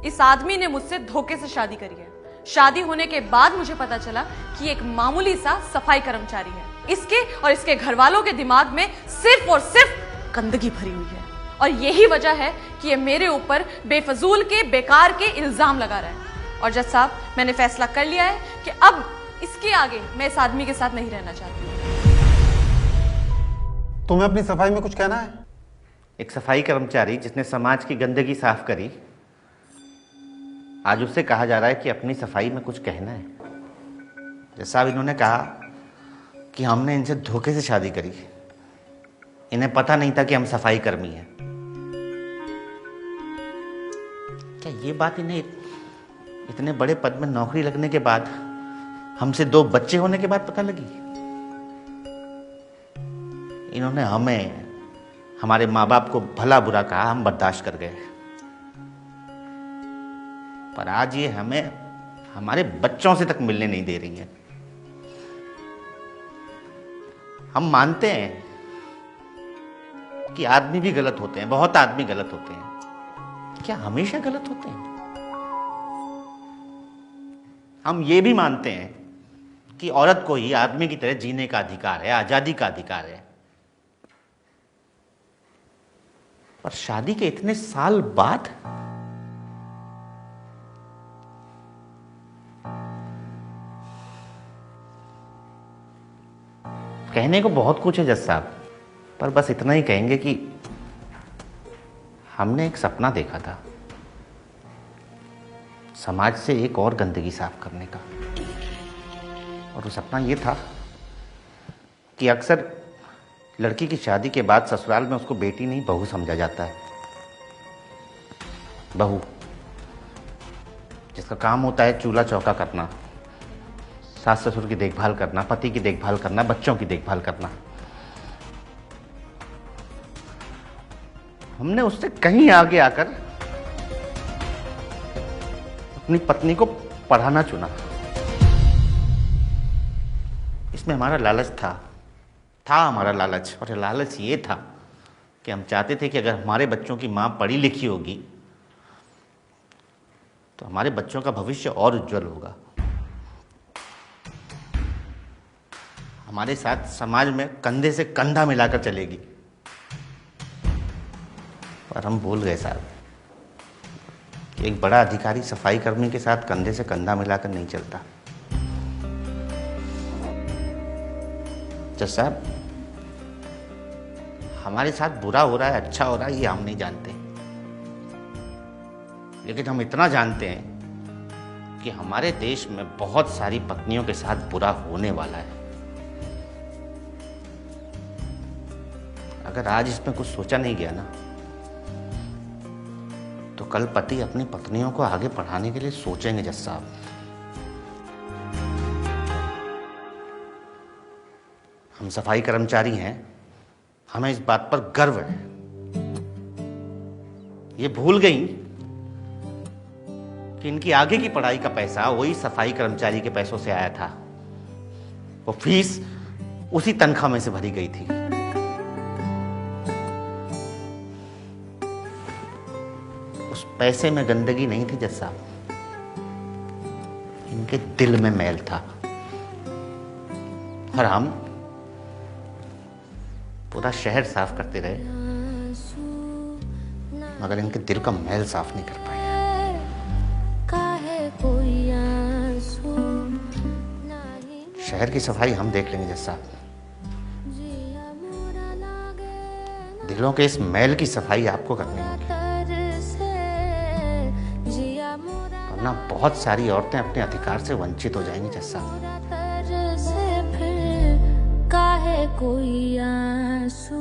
इस आदमी ने मुझसे धोखे से शादी करी है। शादी होने के बाद मुझे पता चला कि एक मामूली सा सफाई कर्मचारी है। इसके और इसके घर वालों के दिमाग में सिर्फ और सिर्फ गंदगी भरी हुई है, और यही वजह है कि ये मेरे ऊपर बेफजूल के बेकार के इल्जाम लगा रहा है। और जज साहब, मैंने फैसला कर लिया है कि अब इसके आगे मैं इस आदमी के साथ नहीं रहना चाहती। तुम्हें अपनी सफाई में कुछ कहना है? एक सफाई कर्मचारी जिसने समाज की गंदगी साफ करी, आज उससे कहा जा रहा है कि अपनी सफाई में कुछ कहना है। जैसा इन्होंने कहा कि हमने इनसे धोखे से शादी करी, इन्हें पता नहीं था कि हम सफाई कर्मी हैं। क्या ये बात इन्हें इतने बड़े पद में नौकरी लगने के बाद, हमसे 2 बच्चे होने के बाद पता लगी? इन्होंने हमें, हमारे माँ बाप को भला बुरा कहा, हम बर्दाश्त कर गए, पर आज ये हमें हमारे बच्चों से तक मिलने नहीं दे रही है। हम मानते हैं कि आदमी भी गलत होते हैं, बहुत आदमी गलत होते हैं। क्या हमेशा गलत होते हैं? हम ये भी मानते हैं कि औरत को ही आदमी की तरह जीने का अधिकार है, आजादी का अधिकार है। पर शादी के इतने साल बाद कहने को बहुत कुछ है जज साहब, पर बस इतना ही कहेंगे कि हमने एक सपना देखा था, समाज से एक और गंदगी साफ करने का। और वो सपना ये था कि अक्सर लड़की की शादी के बाद ससुराल में उसको बेटी नहीं बहू समझा जाता है। बहू जिसका काम होता है चूल्हा चौका करना, सास ससुर की देखभाल करना, पति की देखभाल करना, बच्चों की देखभाल करना। हमने उससे कहीं आगे आकर अपनी पत्नी को पढ़ाना चुना। इसमें हमारा लालच था हमारा लालच। और लालच ये था कि हम चाहते थे कि अगर हमारे बच्चों की माँ पढ़ी लिखी होगी तो हमारे बच्चों का भविष्य और उज्जवल होगा, हमारे साथ समाज में कंधे से कंधा मिलाकर चलेगी। पर हम भूल गए साहब कि एक बड़ा अधिकारी सफाई कर्मी के साथ कंधे से कंधा मिलाकर नहीं चलता। जज साहब, हमारे साथ बुरा हो रहा है, अच्छा हो रहा है, ये हम नहीं जानते, लेकिन हम इतना जानते हैं कि हमारे देश में बहुत सारी पत्नियों के साथ बुरा होने वाला है। अगर आज इसमें कुछ सोचा नहीं गया ना, तो कल पति अपनी पत्नियों को आगे पढ़ाने के लिए सोचेंगे जज साहब। हम सफाई कर्मचारी हैं, हमें इस बात पर गर्व है। ये भूल गई कि इनकी आगे की पढ़ाई का पैसा वही सफाई कर्मचारी के पैसों से आया था। वो फीस उसी तनख्वाह में से भरी गई थी। उस पैसे में गंदगी नहीं थी जज साहब, इनके दिल में मैल था। और हम पूरा शहर साफ करते रहे, मगर इनके दिल का मैल साफ नहीं कर पाए। शहर की सफाई हम देख लेंगे जज साहब, दिलों के इस मैल की सफाई आपको करनी होगी, वरना बहुत सारी औरतें अपने अधिकार से वंचित हो जाएंगी जज साहब। काहे कोई आंसू